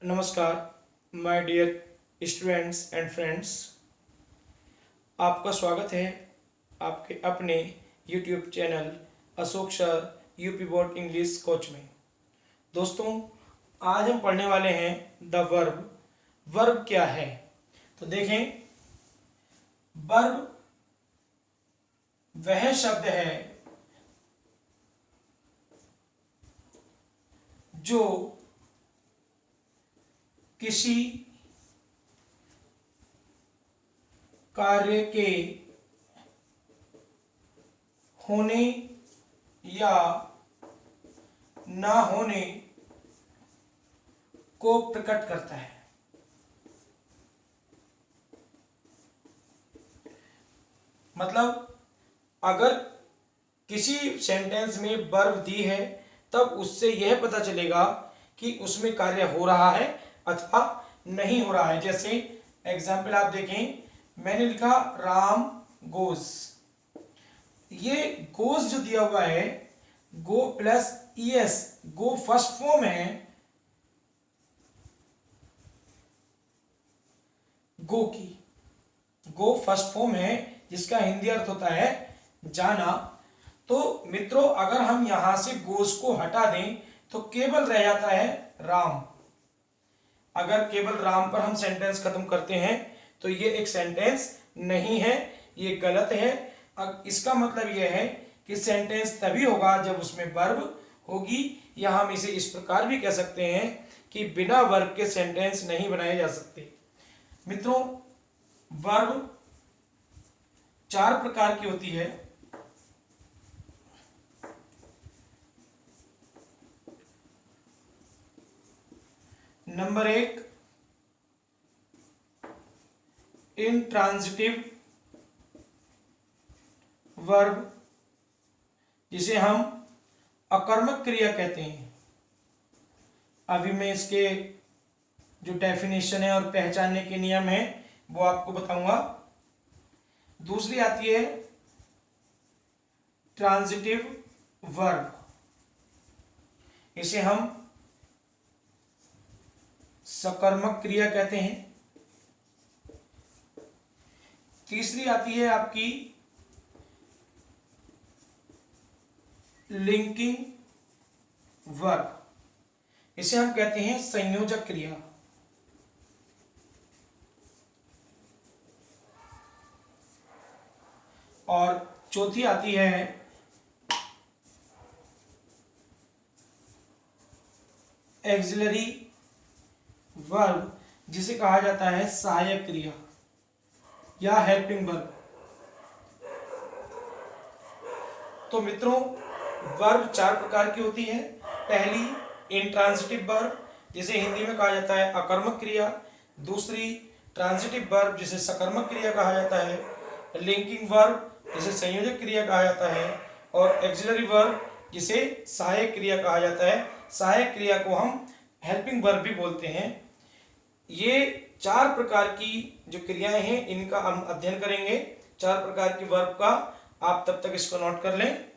नमस्कार my dear students and friends. आपका स्वागत है आपके अपने YouTube channel Ashok sir UP board English coach में। दोस्तों, आज हम पढ़ने वाले हैं द वर्ब। वर्ब क्या है? तो देखें, वर्ब वह शब्द है जो किसी कार्य के होने या ना होने को प्रकट करता है। मतलब अगर किसी सेंटेंस में वर्ब दी है तब उससे यह पता चलेगा कि उसमें कार्य हो रहा है अथवा नहीं हो रहा है। जैसे एग्जाम्पल आप देखें, मैंने लिखा राम गोज। ये गोज जो दिया हुआ है, गो प्लस ईएस, गो फर्स्ट फॉर्म है गो की। गो फर्स्ट फॉर्म है जिसका हिंदी अर्थ होता है जाना। तो मित्रों, अगर हम यहां से गोज को हटा दें तो केवल रह जाता है राम। अगर केवल राम पर हम सेंटेंस खत्म करते हैं तो ये एक सेंटेंस नहीं है, ये गलत है। अब इसका मतलब यह है कि सेंटेंस तभी होगा जब उसमें वर्ब होगी, या हम इसे इस प्रकार भी कह सकते हैं कि बिना वर्ब के सेंटेंस नहीं बनाए जा सकते। मित्रों, वर्ब 4 प्रकार की होती है। नंबर 1, इंट्रांजिटिव वर्ब, जिसे हम अकर्मक क्रिया कहते हैं। अभी मैं इसके जो डेफिनेशन है और पहचानने के नियम है वो आपको बताऊंगा। दूसरी आती है ट्रांजिटिव वर्ब, इसे हम सकर्मक क्रिया कहते हैं। तीसरी आती है आपकी लिंकिंग वर्ब, इसे हम कहते हैं संयोजक क्रिया। और चौथी आती है एक्सिलरी वर्ब, जिसे कहा जाता है सहायक क्रिया या हेल्पिंग वर्ब। तो मित्रों, वर्ब 4 प्रकार की होती है। पहली इंट्रांजिटिव वर्ब, जिसे हिंदी में कहा जाता है अकर्मक क्रिया। दूसरी ट्रांजिटिव वर्ब, जिसे सकर्मक क्रिया कहा जाता है। लिंकिंग वर्ब, जिसे संयोजक क्रिया कहा जाता है। और एक्सिलरी वर्ब, जिसे सहायक क्रिया कहा जाता है। सहायक क्रिया को हम हेल्पिंग वर्ब भी बोलते हैं। ये 4 प्रकार की जो क्रियाएं हैं इनका हम अध्ययन करेंगे। 4 प्रकार की वर्ब का। आप तब तक इसको नोट कर लें।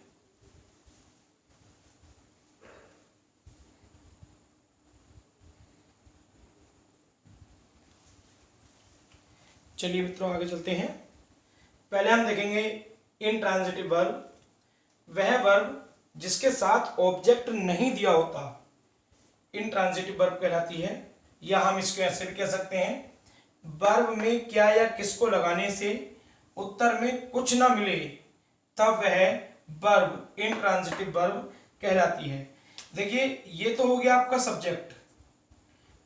चलिए मित्रों, आगे चलते हैं। पहले हम देखेंगे इंट्रांजिटिव वर्ब, वह वर्ब जिसके साथ ऑब्जेक्ट नहीं दिया होता इंट्रांजिटिव वर्ब कहलाती है। या हम इसको ऐसे भी कह सकते हैं, वर्ब में क्या या किसको लगाने से उत्तर में कुछ ना मिले तब वह वर्ब इंट्रांजिटिव वर्ब कहलाती है। देखिए, ये तो हो गया आपका सब्जेक्ट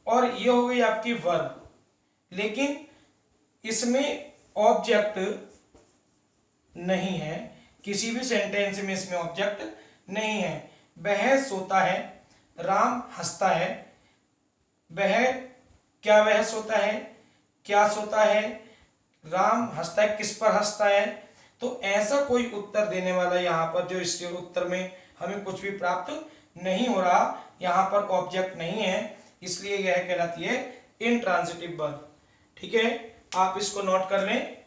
और ये हो गई आपकी वर्ब, लेकिन इसमें ऑब्जेक्ट नहीं है। किसी भी सेंटेंस में इसमें ऑब्जेक्ट नहीं है। वह सोता है, राम हंसता है। वह सोता है, क्या सोता है, राम हंसता है, किस पर हंसता है। तो ऐसा कोई उत्तर देने वाला यहाँ पर जो इसके उत्तर में हमें कुछ भी प्राप्त नहीं हो रहा, यहाँ पर ऑब्जेक्ट नहीं है, इसलिए यह कहलाती है इंट्रांजिटिव वर्ब। ठीक है, आप इसको नोट कर लें।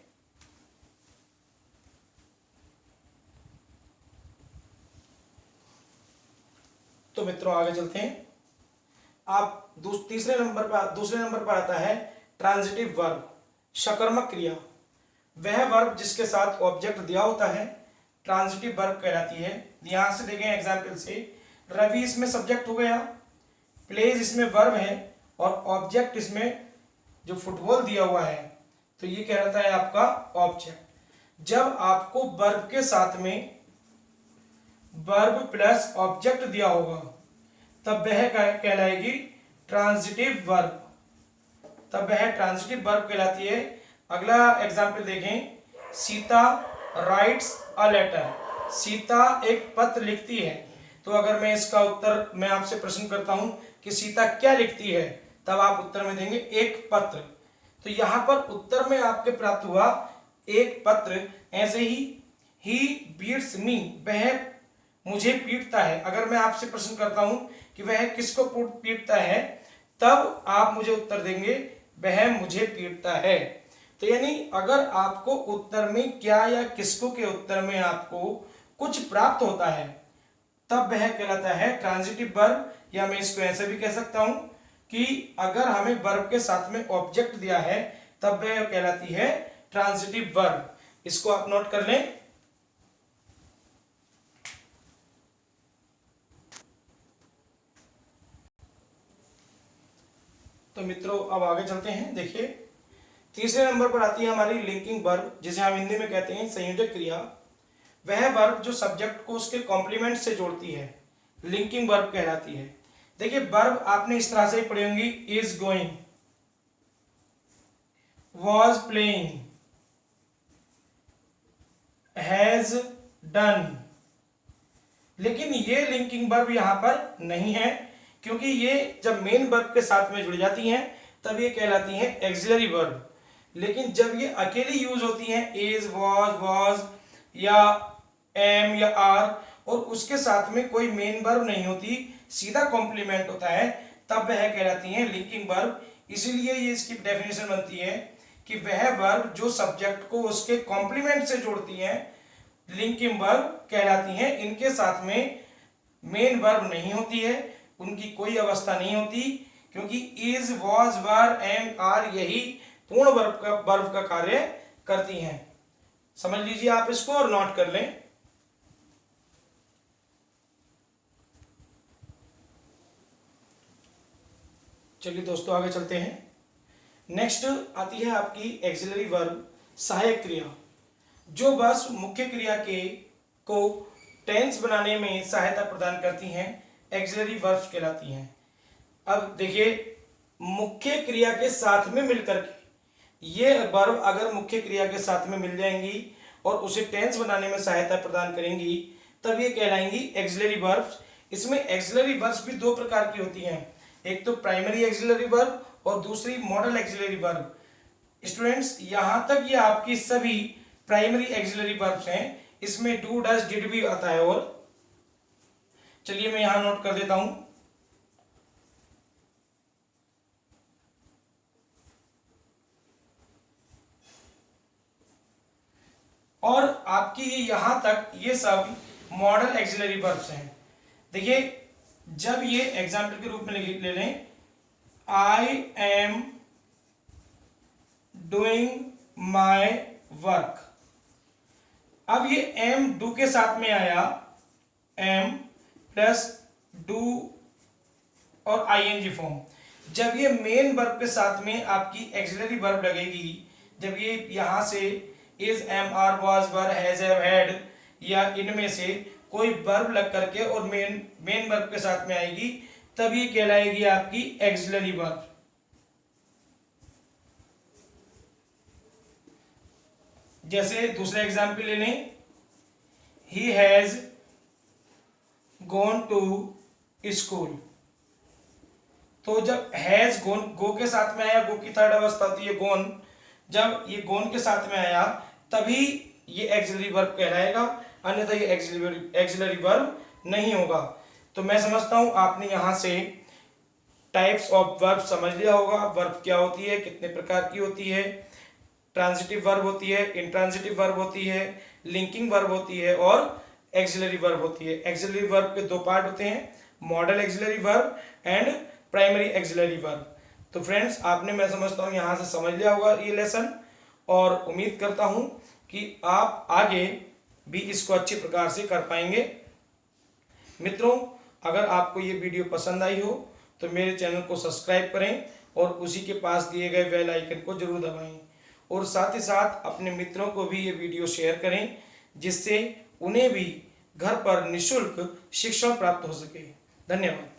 तो मित्रों, आगे चलते हैं। आप दूसरे नंबर पर आता है ट्रांजिटिव वर्ब, सकर्मक क्रिया। वह वर्ब जिसके साथ ऑब्जेक्ट दिया होता है ट्रांजिटिव वर्ब कहलाती है। यहां से देखें एग्जाम्पल से, रवि इसमें सब्जेक्ट हो गया, प्लेज इसमें वर्ब है और ऑब्जेक्ट इसमें जो फुटबॉल दिया हुआ है, तो ये कहलाता है आपका ऑब्जेक्ट। जब आपको वर्ब के साथ में वर्ब प्लस ऑब्जेक्ट दिया होगा तब वह कहलाएगी ट्रांजिटिव वर्ब, तब वह ट्रांजिटिव वर्ब कहलाती है। अगला एग्जाम्पल देखें, Sita writes a letter, Sita एक पत्र लिखती है। तो अगर मैं इसका उत्तर, मैं आपसे प्रश्न करता हूं कि सीता क्या लिखती है, तब आप उत्तर में देंगे एक पत्र। तो यहां पर उत्तर में आपके प्राप्त हुआ एक पत्र। ऐसे ही बीट्स मी, वह मुझे पीटता है। अगर मैं आपसे प्रश्न करता हूं कि वह किसको पीटता है, तब आप मुझे उत्तर देंगे वह मुझे पीटता है। तो यानी अगर आपको उत्तर में क्या या किसको के उत्तर में आपको कुछ प्राप्त होता है, तब वह कहलाता है ट्रांजिटिव वर्ब। या मैं इसको ऐसे भी कह सकता हूं कि अगर हमें वर्ब के साथ में ऑब्जेक्ट दिया है तब वह कहलाती है ट्रांजिटिव वर्ब। इसको आप नोट कर लें। तो मित्रों अब आगे चलते हैं। देखिए तीसरे नंबर पर आती है हमारी लिंकिंग वर्ब, जिसे हम हिंदी में कहते हैं संयोजक क्रिया। वह वर्ब जो सब्जेक्ट को उसके कॉम्प्लीमेंट से जोड़ती है, लिंकिंग वर्ब कहलाती है। देखिए वर्ब आपने इस तरह से ही पढ़ी होंगी, is going, was playing, has done. लेकिन ये लिंकिंग वर्ब यहां पर नहीं है, क्योंकि ये जब मेन वर्ब के साथ में जुड़ जाती हैं तब ये कहलाती हैं एक्सिलरी वर्ब। लेकिन जब ये अकेली यूज होती हैं, इज, वॉज या एम या आर, और उसके साथ में कोई मेन वर्ब नहीं होती, सीधा कॉम्प्लीमेंट होता है, तब वह कहलाती हैं लिंकिंग वर्ब। इसीलिए ये इसकी डेफिनेशन बनती है कि वह वर्ब जो सब्जेक्ट को उसके कॉम्प्लीमेंट से जोड़ती हैं, लिंकिंग वर्ब कहलाती हैं। इनके साथ में मेन वर्ब नहीं होती है, उनकी कोई अवस्था नहीं होती, क्योंकि is, was, were, am, are यही पूर्ण वर्ब का कार्य करती हैं। समझ लीजिए आप इसको और नोट कर लें। चलिए दोस्तों आगे चलते हैं। नेक्स्ट आती है आपकी एक्सिलरी वर्ब, सहायक क्रिया, जो बस मुख्य क्रिया के को टेंस बनाने में सहायता प्रदान करती हैं, एक्सिलरी वर्ब्स कहलाती हैं। अब देखिए मुख्य क्रिया के साथ में मिलकर के ये वर्ब अगर मुख्य क्रिया के साथ में मिल जाएंगी और उसे टेंस बनाने में सहायता प्रदान करेंगी, तब ये कहलाएंगी एक्सिलरी वर्ब्स। इसमें एक्सिलरी वर्ब्स भी दो प्रकार की होती हैं, एक तो प्राइमरी एक्सिलरी वर्ब और दूसरी मॉडल एक्सिलरी वर्ब। स्टूडेंट्स यहां तक ये आपकी सभी प्राइमरी एक्सिलरी वर्ब्स हैं, इसमें डू, डज, डिड भी आता है। और चलिए मैं यहां नोट कर देता हूं। और आपकी यहां तक ये सब मॉडल एक्सिलरी वर्ब्स हैं। देखिए जब ये एग्जाम्पल के रूप में ले लें, I am doing my work. अब ये एम डू के साथ में आया, एम प्लस डू और आईएनजी फॉर्म। जब ये मेन वर्ब के साथ में आपकी एक्सिलरी वर्ब लगेगी, जब ये यहां से is, am, are, was, were, has, have, had या इनमें से कोई वर्ब लग करके और मेन वर्ब के साथ में आएगी, तब ये कहलाएगी आपकी एक्सिलरी वर्ब। जैसे दूसरा एग्जाम्पल ले लें, he has gone to school. तो जब हैज गॉन, गो के साथ में आया, गो की थर्ड अवस्था होती है गॉन, जब ये गॉन के साथ में आया तभी ये एक्सिलरी वर्ब कहलाएगा, अन्यथा ये एक्सिलरी वर्ब नहीं होगा। तो मैं समझता हूं आपने यहां से टाइप्स ऑफ वर्ब समझ लिया होगा। वर्ब क्या होती है, कितने प्रकार की होती है, ट्रांजिटिव वर्ब होती है, इंट्रांजिटिव वर्ब होती है, लिंकिंग वर्ब होती है और एक्सिलरी वर्ब होती है। एक्सिलरी वर्ब के दो पार्ट होते हैं, model axillary verb and primary axillary verb. तो फ्रेंड्स, आपने, मैं समझता हूँ, यहाँ से समझ लिया होगा ये लेसन, और उम्मीद करता हूँ कि आप आगे भी इसको अच्छी प्रकार से कर पाएंगे। मित्रों, अगर आपको ये वीडियो पसंद आई हो तो मेरे चैनल को सब्सक्राइब करें और उसी के पास दिए गए बेल आइकन को जरूर दबाएं, और साथ ही साथ अपने मित्रों को भी ये वीडियो शेयर करें, जिससे उन्हें भी घर पर निःशुल्क शिक्षा प्राप्त हो सके। धन्यवाद।